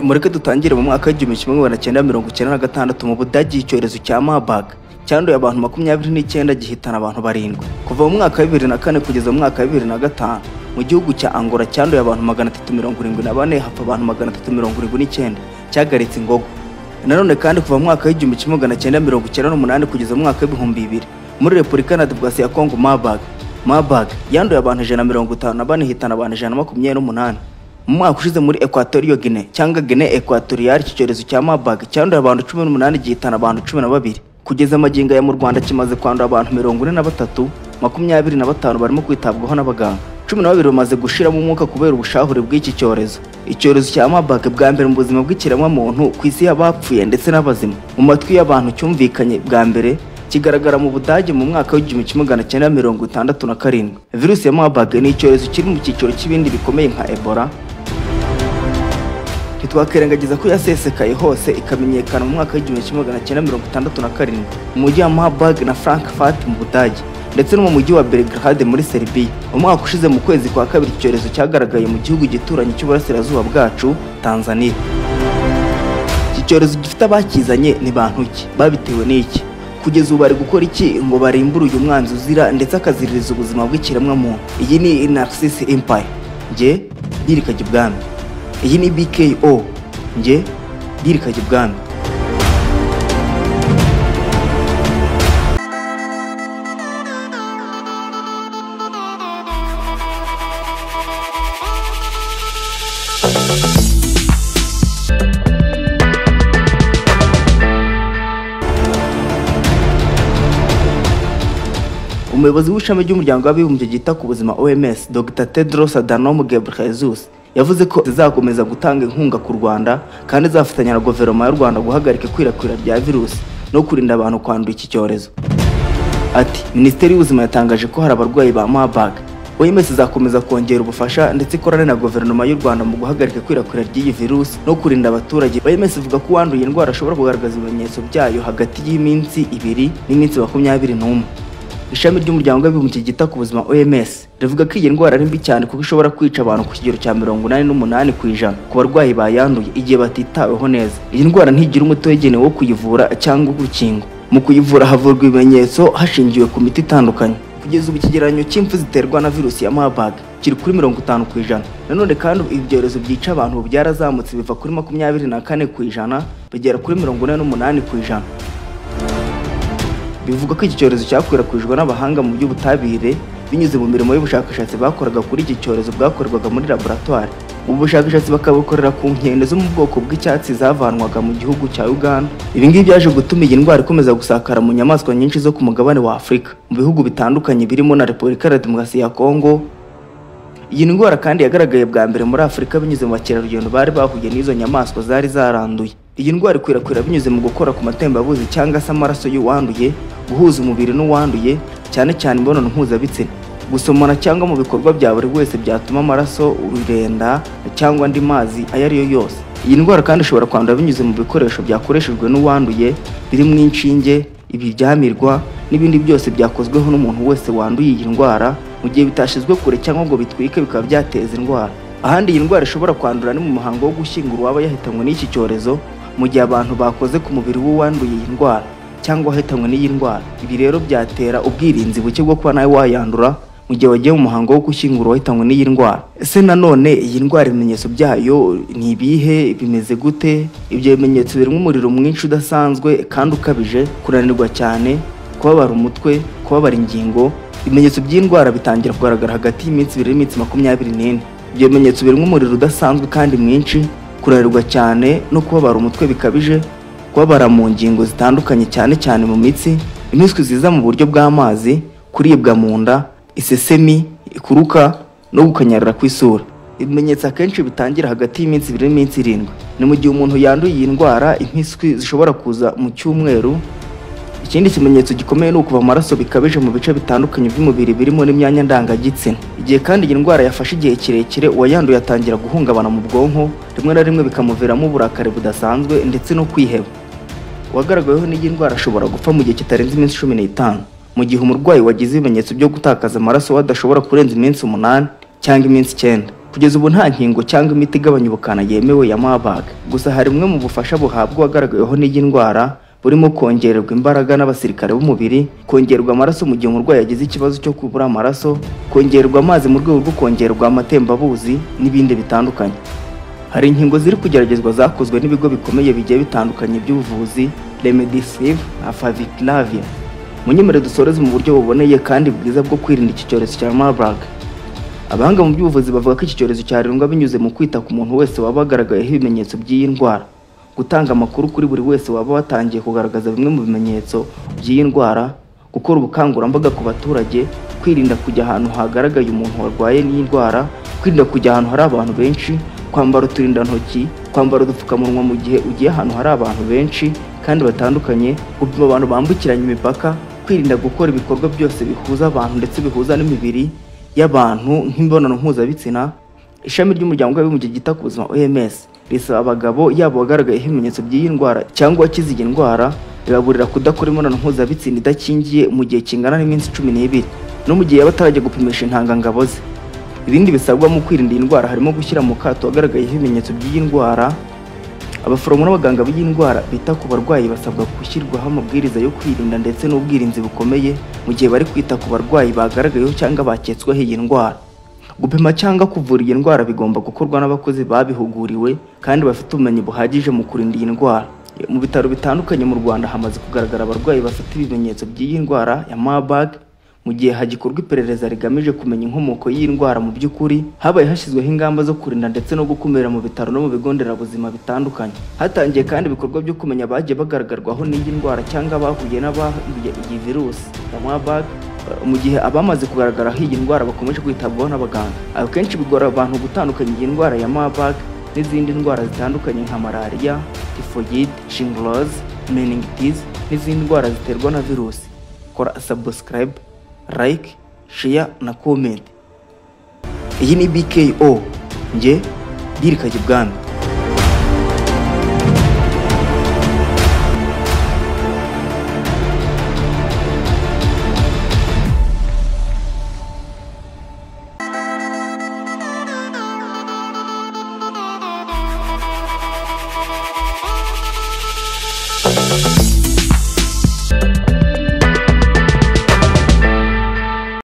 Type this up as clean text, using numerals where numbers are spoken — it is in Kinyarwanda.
Mureke dutangire mu mwaka w'1996 mu Budage icyorezo cya Marburg cyanduye abantu 29 gihitana abantu 7. Kuva mu mwaka wa 2004 kugeza mu mwaka wa 2005 mu gihugu cya Angola cyanduye abantu 374 hapfa abantu 379 cyagaritse ingogo. Nanone kandi kuva mu mwaka w'1998 kugeza mu mwaka w'2000 muri Repubulika ya Demokarasi ya Kongo Marburg yanduye abantu 154 hitana abantu 128. Mu mwaka ushize muri Equatorial Guinea cyangwa Guinea Equatorial icyorezo cya Marburg cyanduye abantu 18 gihitana abantu 12. Kugeza magingo ya mu Rwanda kimaze kwandura abantu 43, 25 barimo kwitabwaho n'abaganga. 12 bamaze gushiramo umwuka kubera ubushahure bw'iki cyorezo. Icyorezo cya Marburg bwa mbere mu buzima bw'ikiremwa muntu ku isi y'abapfuye ndetse n'abazima. Mu matwi y'abantu cyumvikanye bwa mbere kigaragara mu Budage mu mwaka w'1967. Virusi ya Marburg ni icyorezo kiri mu cyiciro cy'ibindi bikomeye nka Ebola. Ntitwakerengagiza ko yasesekaye hose ikamenyekana mu mwaka w'1967 mu mujyi wa Marburg na Frankfurt mu Budage ndetse no mu mujyi wa Belgrade muri Serbia. Umwaka ushize mu kwezi kwa kabiri icyorezo cyagaragaye mu gihugu gituranye cy'uburasirazuba bwacu Tanzania. Iki cyorezo gifite abakizanye ni bantu ki, babitewe n'iki, kugeza ubu bari gukora iki ngo barimbure uyu mwanzi uzira ndetse akaziririza ubuzima bw'ikiremwa muntu. Iyi ni Narcis Empire, nge Birikajya Ibwami. Iyi ni BKO, nge Birikajya Ibwami. Umuyobozi w'ishami ry'umuryango w'abibumbye gita ku buzima OMS Dr. Tedros Adhanom Ghebreyesus yavuze ko zizakomeza gutanga inkunga ku Rwanda kandi zafatanya na guverinoma y'u Rwanda guhagarika ikwirakwira rya virusi no kurinda abantu kwandura iki cyorezo. Ati Minisiteri y'Ubuzima yatangaje ko hari abarwayi ba Marburg. OMS izakomeza kongera ubufasha ndetse ikorana na guverinoma y'u Rwanda mu guhagarika ikwirakwira ry'iyi virusi no kurinda abaturage. OMS ivuga ko uwanduye indwara ashobora kugaragaza ibimenyetso byayo hagati y'iminsi 2 n'iminsi 21. Ishami ry'umuryango w'abibumbye gita ku buzima OMS rivuga ko iyi ndwara ari mbi cyane kuko ishobora kwica abantu ku kigero cya 88% ku barwayi bayanduye igihe batitaweho neza. Iyi ndwara ntigira umuti wegenewe wo kuyivura cyangwa urukingo. Mu kuyivura havurwa ibimenyetso hashingiwe ku miti itandukanye. Kugeza ubu ikigereranyo cy'impfu ziterwa na virusi ya Marburg kiri kuri 50%. Nanone kandi ibyorezo byica abantu byarazamutse biva kuri 24% bigera kuri 48%. Bivuga ko iki cyorezo cyakwirakwijwe n'abahanga mu by'ubutabire binyuze mu mirimo y'ubushakashatsi bakoraga kuri iki cyorezo bwakorwaga muri laboratoire. Ubu bushakashatsi bakabukorera ku nkende zo mu bwoko bw'icyatsi zavanwaga mu gihugu cya Uganda. Ibi ngibi byaje gutuma iyi ndwara ikomeza gusakara mu nyamaswa nyinshi zo ku mugabane wa Afurika mu bihugu bitandukanye birimo na Repubulika ya Demokarasi ya Kongo. Iyi ndwara kandi yagaragaye bwa mbere muri Afurika binyuze mu bakerarugendo bari bahuye n'izo nyamaswa zari zaranduye. Iyi ndwara ikwirakwira binyuze mu gukora ku matembabuzi cyangwa se amaraso y'uwanduye, guhuza umubiri n'uwanduye cyane cyane imibonano mpuzabitsina, gusomana cyangwa mu bikorwa bya buri wese byatuma amaraso urenda cyangwa andi mazi ayo ari yo yose. Iyi ndwara kandi ishobora kwandura binyuze mu bikoresho byakoreshejwe n'uwanduye birimo inshinge, ibiryamirwa n'ibindi byose byakozweho n'umuntu wese wanduye iyi ndwara mu gihe bitashizwe kure cyangwa ngo bitwike bikaba byateza indwara. Ahandi iyi ndwara ishobora kwandura ni mu muhango wo gushyingura uwaba yahitanywe n'iki cyorezo mu gihe abantu bakoze ku mubiri w'uwanduye iyi ndwara cyangwa wahitanywe n'iyi ndwara. Ibi rero byatera ubwirinzi buke bwo kuba nawe wayandura mu gihe wagiye mu muhango wo gushyingura wahitanywe n'iyi ndwara. Ese nanone iyi ndwara ibimenyetso byayo ni ibihe, bimeze gute? Ibyo bimenyetso birimo umuriro mwinshi udasanzwe kandi ukabije, kunanirwa cyane, kubabara umutwe, kubabara ingingo. Ibimenyetso by'indwara bitangira kugaragara hagati y'iminsi 2 n'iminsi 24. Ibyo bimenyetso birimo umuriro udasanzwe kandi mwinshi, kunanirwa cyane no kubabara umutwe bikabije, kubabara mu ngingo zitandukanye cyane cyane mu mitsi, impiswi ziza mu buryo bw'amazi, kuribwa mu nda, isesemi, ikuruka no gukanyarira kw'isura. Ibimenyetso akenshi bitangira hagati y'iminsi 2 n'iminsi 7. Ni mu gihe umuntu yanduye iyi ndwara impiswi zishobora kuza mu cyumweru. Ikindi kimenyetso gikomeye ni ukuva amaraso bikabije mu bice bitandukanye by'umubiri birimo n'imyanya ndangagitsina. Igihe kandi iyi ndwara yafashe igihe kirekire uwayanduye atangira guhungabana mu bwonko, rimwe na rimwe bikamuviramo uburakari budasanzwe ndetse no kwiheba. Uwagaragaweho n'iyi ndwara ashobora gupfa mu gihe kitarenze iminsi 15, mu gihe umurwayi wagize ibimenyetso byo gutakaza amaraso adashobora kurenza iminsi 8 cyangwa iminsi 9. Kugeza ubu nta nkingo cyangwa imiti igabanya ubukana yemewe ya Marburg, gusa hari bumwe mu bufasha buhabwa uwagaragayeho n'iyi ndwara burimo kongererwa imbaraga n'abasirikare b'umubiri, kongererwa amaraso mu gihe umurwayi yagize ikibazo cyo kubura amaraso, kongererwa amazi mu rwego rwo kongererwa amatembabuzi n'ibindi bitandukanye. Hari inkingo ziri kugeragezwa zakozwe n'ibigo bikomeye bigiye bitandukanye by'ubuvuzi, Remdesivir na Favipiravir. Munyemere dusoreze mu buryo buboneye kandi bwiza bwo kwirinda iki cyorezo cya Marburg. Abahanga mu by'ubuvuzi bavuga ko iki cyorezo cyarindwa binyuze mu kwita ku muntu wese waba agaragayeho ibimenyetso by'iyi ndwara, gutanga amakuru kuri buri wese waba watangiye kugaragaza bimwe mu bimenyetso by'iyi ndwara, gukora ubukangurambaga ku baturage, kwirinda kujya ahantu hagaragaye umuntu warwaye n'iyi ndwara, kwirinda kujya ahantu hari abantu benshi, kwambara uturindantoki, kwambara udupfukamunwa mu gihe ugiye ahantu hari abantu benshi kandi batandukanye, gupima abantu bambukiranya imipaka, kwirinda gukora ibikorwa byose bihuza abantu ndetse bihuza n'imibiri y'abantu nk'imibonano mpuzabitsina. Ishami ry'umuryango w'abibumbye ryita ku buzima OMS risaba abagabo yabo bagaragayeho ibimenyetso by'iyi ndwara cyangwa wakize iyi ndwara, riraburira kudakora imibonano mpuzabitsina idakingiye mu gihe kingana n'iminsi 12 no mu gihe yaba atarajya gupimisha intangangabo ze. Ibindi bisabwa mu kwirinda iyi ndwara harimo gushyira mu kato wagaragayeho ibimenyetso by'iyi ndwara. Abaforomo n'abaganga b'iyi ndwara bita ku barwayi basabwa gushyirwaho amabwiriza yo kwirinda ndetse n'ubwirinzi bukomeye mu gihe bari kwita ku barwayi bagaragayeho cyangwa baketsweho iyi ndwara. Gupima cyangwa kuvura iyi ndwara bigomba gukorwa n'abakozi babihuguriwe kandi bafite ubumenyi buhagije mu kurinda iyi ndwara. Mu bitaro bitandukanye mu Rwanda hamaze kugaragara abarwayi bafite ibimenyetso by'iyi ndwara ya Marburg. Mu gihe hagikorwa iperereza rigamije kumenya inkomoko y'iyi ndwara mu by'ukuri, habaye hashyizweho ingamba zo kurinda ndetse no gukumira mu bitaro no mu bigo nderabuzima bitandukanye. Hatangiye kandi ibikorwa byo kumenya abagiye bagaragarwaho n'iyi ndwara cyangwa bahuye n'abanduye iyi virusi ya Marburg, mu gihe abamaze kugaragaraho iyi ndwara bakomeje kwitabwaho n'abaganga. Akenshi bigora abantu gutandukanya iyi ndwara ya Marburg n'izindi ndwara zitandukanye nka malaria, typhoid, shingles, meningitis n'izindi ndwara ziterwa na virusi. Kora subscribe, like, share na comment. Iyi ni BKO, nge Dirika Gibwami.